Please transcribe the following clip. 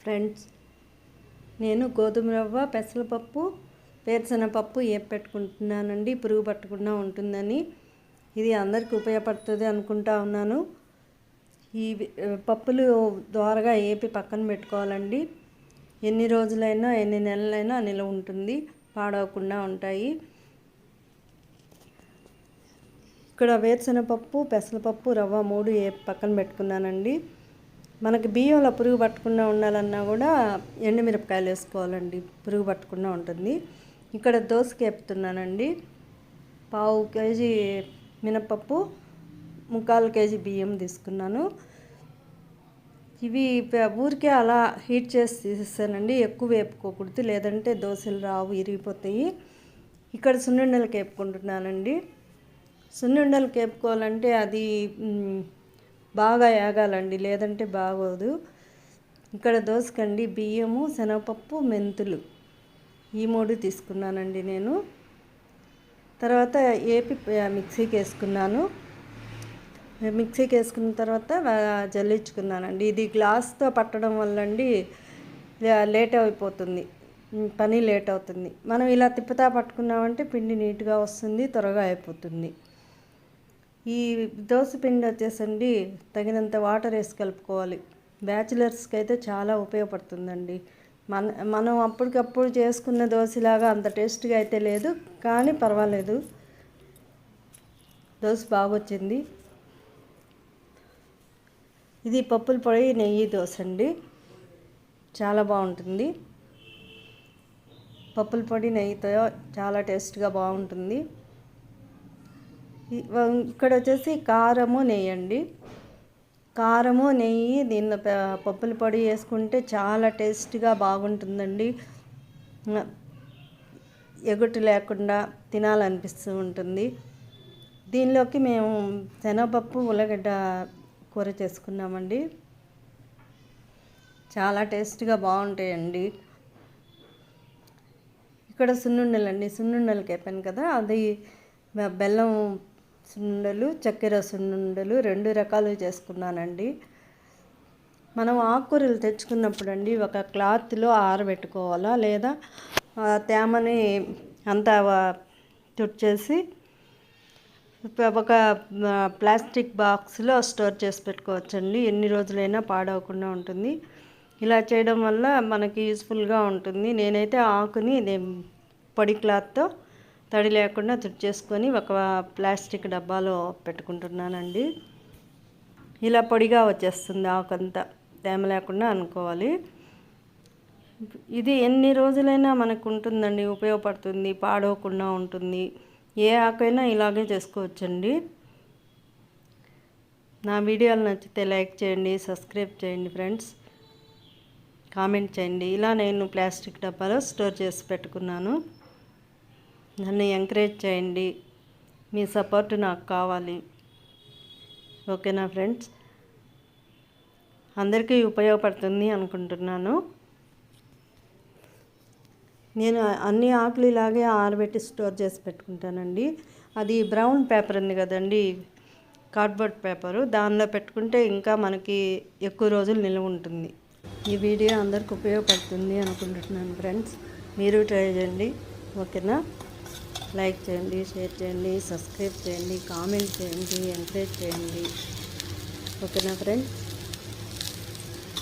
Friends, నేను గోధుమ రవ్వ, పెసరపప్పు, వేరుశనగపప్పు పెట్టుకుంటున్నానండి. పురుగు పట్టకుండా ఉంటుందని. ఇది అందరికీ ఉపయోగపడుతుంది అనుకుంటా ఉన్నాను. ఈ పప్పులు ద్వారగా ఏపి పక్కన పెట్టుకోవాలండి. ఎన్ని రోజులైనా ఎన్ని నెలలైనా నిల్వ ఉంటుంది, పాడవకుండా ఉంటాయి. ఇక్కడ వేరుశనగపప్పు, పెసరపప్పు, రవ్వ 3 పక్కన పెట్టుకున్నానండి. మనకి బియ్యంలో పురుగు పట్టకుండా ఉండాలన్నా కూడా ఎండుమిరపకాయలు వేసుకోవాలండి, పురుగు పట్టకుండా ఉంటుంది. ఇక్కడ దోసకి వేపుతున్నానండి. 1/2 కేజీ మినపప్పు, 1/4 కేజీ బియ్యం తీసుకున్నాను. ఇవి ఊరికే అలా హీట్ చేసి తీసేస్తానండి, ఎక్కువ వేపుకోకూడదు, లేదంటే దోశలు రావు, ఇరిగిపోతాయి. ఇక్కడ సున్నుండలకి వేపుకుంటున్నానండి. సున్నుండలకి వేపుకోవాలంటే అది బాగా ఏగాలండి, లేదంటే బాగోదు. ఇక్కడ దోసకండి బియ్యము, శనగపప్పు, మెంతులు ఈ 3 తీసుకున్నానండి నేను. తర్వాత ఏపి మిక్సీకి వేసుకున్నాను. మిక్సీకి వేసుకున్న తర్వాత జల్లించుకున్నానండి. ఇది గ్లాస్తో పట్టడం వల్ల అండి లేట్ అయిపోతుంది, పని లేట్ అవుతుంది. మనం ఇలా తిప్పుతా పట్టుకున్నామంటే పిండి నీట్గా వస్తుంది, త్వరగా అయిపోతుంది. ఈ దోశ పిండి వచ్చేసండి తగినంత వాటర్ వేసి కలుపుకోవాలి. బ్యాచిలర్స్కి అయితే చాలా ఉపయోగపడుతుందండి. మనం అప్పటికప్పుడు చేసుకున్న దోశలాగా అంత టేస్ట్గా అయితే లేదు, కానీ పర్వాలేదు, దోశ బాగా వచ్చింది. ఇది పప్పుల పొడి నెయ్యి దోశ అండి, చాలా బాగుంటుంది. పప్పుల పొడి నెయ్యితో చాలా టేస్ట్గా బాగుంటుంది. ఇక్కడ వచ్చేసి కారము నెయ్యి అండి. కారము నెయ్యి దీనిలో పప్పుల పొడి వేసుకుంటే చాలా టేస్ట్గా బాగుంటుందండి. ఎగుటు లేకుండా తినాలనిపిస్తూ ఉంటుంది. దీనిలోకి మేము శనగపప్పు, ఉల్లగడ్డ కూర చేసుకున్నామండి. చాలా టేస్ట్గా బాగుంటాయండి. ఇక్కడ సున్నుండలండి, సున్నుండలకి వేపాను కదా, అది బెల్లం సున్నుండలు, చక్కెర సున్నుండలు 2 రకాలు చేసుకున్నానండి. మనం ఆకుకూరలు తెచ్చుకున్నప్పుడు అండి ఒక క్లాత్లో ఆరబెట్టుకోవాలా, లేదా తేమని అంతా తుడిచేసి ఒక ప్లాస్టిక్ బాక్స్లో స్టోర్ చేసి పెట్టుకోవచ్చండి. ఎన్ని రోజులైనా పాడవకుండా ఉంటుంది. ఇలా చేయడం వల్ల మనకి యూస్ఫుల్గా ఉంటుంది. నేనైతే ఆకుని పొడి క్లాత్తో తడి లేకుండా తుడిచేసుకొని ఒక ప్లాస్టిక్ డబ్బాలో పెట్టుకుంటున్నానండి. ఇలా పొడిగా వచ్చేస్తుంది, ఆకంతా తేమ లేకుండా అనుకోవాలి. ఇది ఎన్ని రోజులైనా మనకు ఉంటుందండి, ఉపయోగపడుతుంది, పాడవకుండా ఉంటుంది. ఏ ఆకైనా ఇలాగే చేసుకోవచ్చండి. నా వీడియోలు నచ్చితే లైక్ చేయండి, సబ్స్క్రైబ్ చేయండి ఫ్రెండ్స్, కామెంట్ చేయండి. ఇలా నేను ప్లాస్టిక్ డబ్బాలో స్టోర్ చేసి పెట్టుకున్నాను. నన్ను ఎంకరేజ్ చేయండి, మీ సపోర్ట్ నాకు కావాలి. ఓకేనా ఫ్రెండ్స్? అందరికీ ఉపయోగపడుతుంది అనుకుంటున్నాను. నేను అన్ని ఆకులు ఇలాగే ఆరబెట్టి స్టోర్ చేసి పెట్టుకుంటానండి. అది బ్రౌన్ పేపర్ ఉంది కదండి, కార్డ్బోర్డ్ పేపరు, దానిలో పెట్టుకుంటే ఇంకా మనకి ఎక్కువ రోజులు నిల్వ ఉంటుంది. ఈ వీడియో అందరికి ఉపయోగపడుతుంది అనుకుంటున్నాను ఫ్రెండ్స్. మీరు ట్రై చేయండి. ఓకేనా? లైక్ చేయండి, షేర్ చేయండి, సబ్స్క్రైబ్ చేయండి, కామెంట్ చేయండి, ఎంకరేజ్ చేయండి. ఓకేనా ఫ్రెండ్స్?